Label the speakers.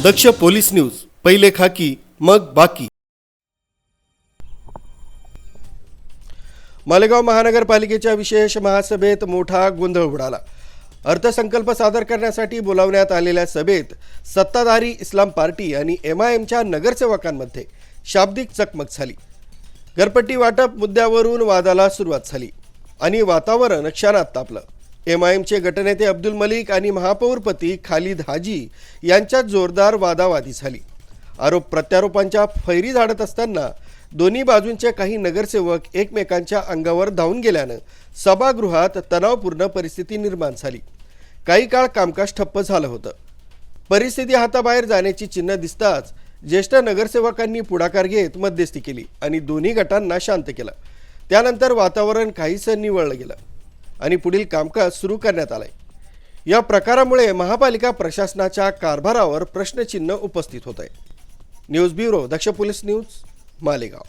Speaker 1: दक्ष police news, पहिले खाकी मग बाकी। मालेगाव महानगरपालिकेच्या विशेष महासभेत मोठा गोंधळ उडाला। अर्थसंकल्प सादर करण्यासाठी बोलावण्यात आलेल्या सभेत सत्ताधारी इस्लाम पार्टी आणि MIMच्या नगरसेवकांमध्ये शाब्दिक चकमक झाली। घरपट्टी वाटप मुद्द्यावरून वादाला सुरुवात झाली आणि वातावरण क्षणात तापलं। MIMचे गटनेते अब्दुल मलिक आणि महापौरपती खालिद हाजी यांच्यात जोरदार वादावादी झाली। आरोप प्रत्यारोपांच्या फैरी झाडत असताना दोन्ही बाजूंचे काही नगरसेवक एकमेकांच्या अंगावर धावून गेल्याने सभागृहात तणावपूर्ण परिस्थिती निर्माण झाली। काही काळ कामकाज ठप्प झालं होतं। परिस्थिती हाताबाहेर जाण्याची चिन्ह दिसताच ज्येष्ठ नगरसेवकांनी पुढाकार घेत मध्यस्थी केली आणि दोन्ही गटांना शांत केलं। त्यानंतर वातावरण काहीसं निवळलं गेलं आणि पुढील कामकाज सुरू करण्यात आले। या प्रकारामुळे महापालिका प्रशासनाच्या कारभारावर प्रश्नचिन्ह उपस्थित होत आहे। न्यूज ब्युरो, दक्ष पोलीस न्यूज, मालेगाव।